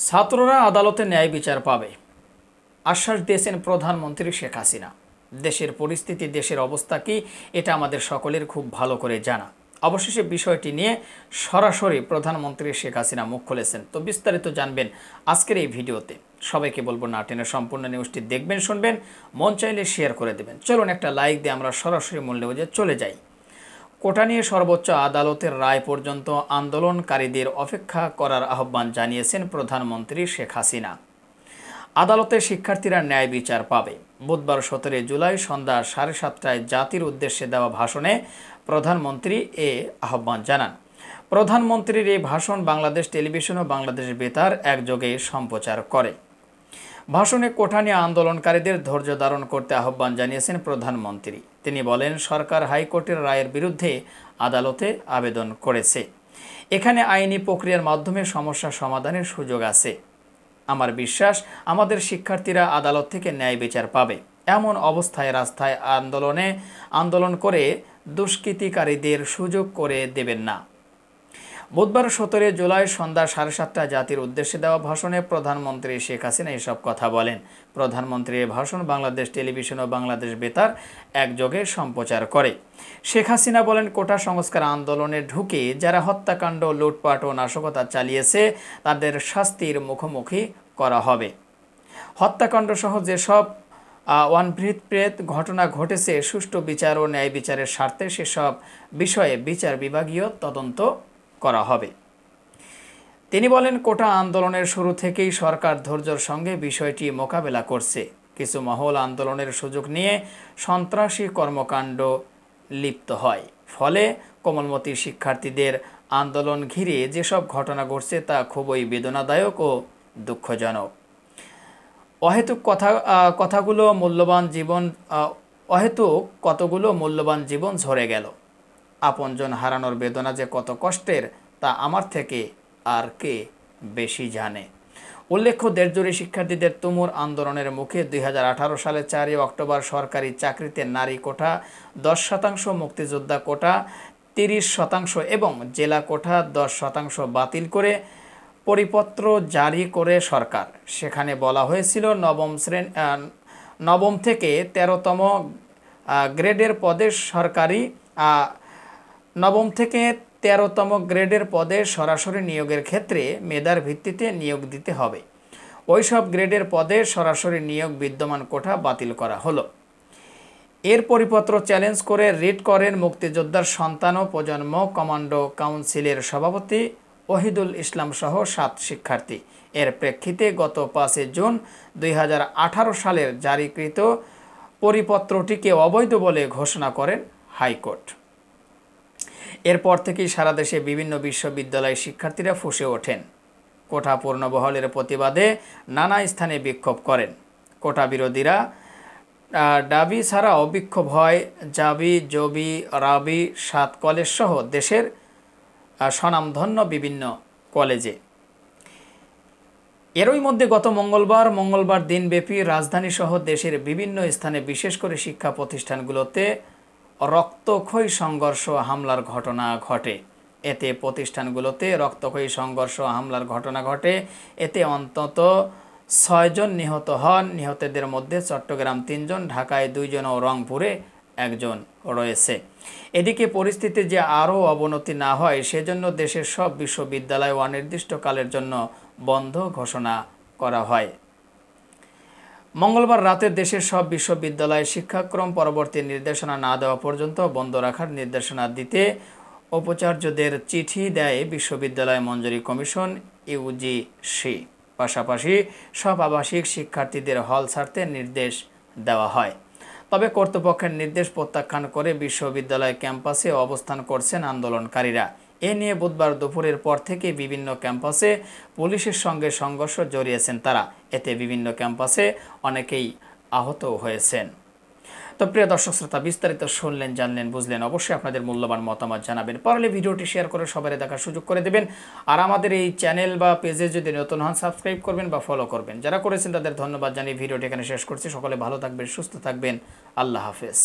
ছাত্ররা আদালতে ন্যায় বিচার পাবে আশ্বাস দিয়েছেন প্রধানমন্ত্রী শেখ হাসিনা। দেশের পরিস্থিতি, দেশের অবস্থা কি, এটা আমাদের সকলের খুব ভালো করে জানা। অবশেষে বিষয়টি নিয়ে সরাসরি প্রধানমন্ত্রী শেখ হাসিনা মুখ খুলেছেন। তো বিস্তারিত জানবেন আজকের এই ভিডিওতে। সবাইকে বলবো না টেনে সম্পূর্ণ নিউজটি দেখবেন, শুনবেন, মন চাইলে শেয়ার করে দেবেন। চলুন একটা লাইক দিয়ে আমরা সরাসরি মূল নিউজে চলে যাই। কোটা নিয়ে সর্বোচ্চ আদালতের রায় পর্যন্ত আন্দোলনকারীদের অপেক্ষা করার আহ্বান জানিয়েছেন প্রধানমন্ত্রী শেখ হাসিনা। আদালতে শিক্ষার্থীরা ন্যায় বিচার পাবে। বুধবার 17 জুলাই সন্ধ্যা 7:30টায় জাতির উদ্দেশ্যে দেওয়া ভাষণে প্রধানমন্ত্রী এ আহ্বান জানান। প্রধানমন্ত্রীর এই ভাষণ বাংলাদেশ টেলিভিশন ও বাংলাদেশ বেতার একযোগে সম্প্রচার করে। ভাষণে কোটা নিয়ে আন্দোলনকারীদের ধৈর্য ধারণ করতে আহ্বান জানিয়েছেন প্রধানমন্ত্রী। তিনি বলেন, সরকার হাইকোর্টের রায়ের বিরুদ্ধে আদালতে আবেদন করেছে। এখানে আইনি প্রক্রিয়ার মাধ্যমে সমস্যা সমাধানের সুযোগ আছে। আমার বিশ্বাস, আমাদের শিক্ষার্থীরা আদালত থেকে ন্যায় বিচার পাবে। এমন অবস্থায় রাস্তায় আন্দোলন করে দুষ্কৃতিকারীদের সুযোগ করে দেবেন না। বুধবার 17 জুলাই সন্ধ্যা 7:30টায় জাতির উদ্দেশ্যে দেওয়া ভাষণে প্রধানমন্ত্রী শেখ হাসিনা এসব কথা বলেন। প্রধানমন্ত্রীর ভাষণ বাংলাদেশ টেলিভিশন ও বাংলাদেশ বেতার একযোগে সম্প্রচার করে। শেখ হাসিনা বলেন, কোটা সংস্কার আন্দোলনে ঢুকে যারা হত্যাকাণ্ড, লুটপাট ও নাশকতা চালিয়েছে তাদের শাস্তির মুখোমুখি করা হবে। হত্যাকাণ্ড সহ যেসব অনভিপ্রেত ঘটনা ঘটেছে, সুষ্ঠু বিচার ও ন্যায় বিচারের স্বার্থে সেসব বিষয়ে বিচার বিভাগীয় তদন্ত করা হবে। তিনি বলেন, কোটা আন্দোলনের শুরু থেকেই সরকার ধৈর্যের সঙ্গে বিষয়টি মোকাবেলা করছে। কিছু মহল আন্দোলনের সুযোগ নিয়ে সন্ত্রাসী কর্মকাণ্ড লিপ্ত হয়। ফলে কোমলমতি শিক্ষার্থীদের আন্দোলন ঘিরে যেসব ঘটনা ঘটছে তা খুবই বেদনাদায়ক ও দুঃখজনক। অহেতুক কতগুলো মূল্যবান জীবন ঝরে গেল। আপনজন হারানোর বেদনা যে কত কষ্টের তা আমার থেকে আর কে বেশি জানে। উল্লেখ্য, দেশজুড়ে শিক্ষার্থীদের তুমুল আন্দোলনের মুখে 2018 সালে 4 অক্টোবর সরকারি চাকরিতে নারী কোটা 10%, মুক্তিযোদ্ধা কোটা 30% এবং জেলা কোটা 10% বাতিল করে পরিপত্র জারি করে সরকার। সেখানে বলা হয়েছিল, নবম থেকে 13তম গ্রেডের পদে সরাসরি নিয়োগের ক্ষেত্রে মেধার ভিত্তিতে নিয়োগ দিতে হবে। ওইসব গ্রেডের পদে সরাসরি নিয়োগ বিদ্যমান কোটা বাতিল করা হলো। এর পরিপত্র চ্যালেঞ্জ করে রিট করেন মুক্তিযোদ্ধার সন্তান ও প্রজন্ম কমান্ডো কাউন্সিলের সভাপতি ওহিদুল ইসলাম সহ 7 শিক্ষার্থী। এর প্রেক্ষিতে গত 5 জুন 2018 সালের জারিকৃত পরিপত্রটিকে অবৈধ বলে ঘোষণা করেন হাইকোর্ট। এরপর থেকেই সারা দেশে বিভিন্ন বিশ্ববিদ্যালয়ের শিক্ষার্থীরা ফুঁসে ওঠেন। কোটা পূর্ণবহালের প্রতিবাদে নানা স্থানে বিক্ষোভ করেন। কোটা বিরোধীরা দাবি ছাড়াও বিক্ষোভ হয় জবি, রাবি, 7 কলেজ সহ দেশের স্বনামধন্য বিভিন্ন কলেজে। এরই মধ্যে গত মঙ্গলবার দিনব্যাপী রাজধানী সহ দেশের বিভিন্ন স্থানে, বিশেষ করে শিক্ষা প্রতিষ্ঠানগুলোতে রক্তক্ষয়ী সংঘর্ষ হামলার ঘটনা ঘটে। এতে এতে অন্তত 6 জন নিহত হন। নিহতদের মধ্যে চট্টগ্রাম 3 জন, ঢাকায় 2 জন ও রংপুরে 1 জন রয়েছে। এদিকে পরিস্থিতি যে আরও অবনতি না হয় সেজন্য দেশের সব বিশ্ববিদ্যালয় অনির্দিষ্টকালের জন্য বন্ধ ঘোষণা করা হয়। মঙ্গলবার রাতে দেশের সব বিশ্ববিদ্যালয়ে শিক্ষাক্রম পরবর্তী নির্দেশনা না দেওয়া পর্যন্ত বন্ধ রাখার নির্দেশনা দিতে উপাচার্যদের চিঠি দেয় বিশ্ববিদ্যালয় মঞ্জুরি কমিশন ইউজিসি। পাশাপাশি সব আবাসিক শিক্ষার্থীদের হল ছাড়তে নির্দেশ দেওয়া হয়। তবে কর্তৃপক্ষের নির্দেশ প্রত্যাখ্যান করে বিশ্ববিদ্যালয় ক্যাম্পাসে অবস্থান করছেন আন্দোলনকারীরা। এ নিয়ে বুধবার দুপুরের পর থেকে বিভিন্ন ক্যাম্পাসে পুলিশের সঙ্গে সংঘর্ষ জড়িয়েছেন তারা। এতে বিভিন্ন ক্যাম্পাসে অনেকেই আহত হয়েছেন। তো প্রিয় দর্শক শ্রোতা, বিস্তারিত শুনলেন, জানলেন, বুঝলেন। অবশ্যই আপনাদের মূল্যবান মতামত জানাবেন। পারলে ভিডিওটি শেয়ার করে সবাই দেখার সুযোগ করে দেবেন। আর আমাদের এই চ্যানেল বা পেজে যদি নতুন হন, সাবস্ক্রাইব করবেন বা ফলো করবেন। যারা করেছেন তাদের ধন্যবাদ জানিয়ে ভিডিওটি এখানে শেষ করছি। সকলে ভালো থাকবেন, সুস্থ থাকবেন। আল্লাহ হাফেজ।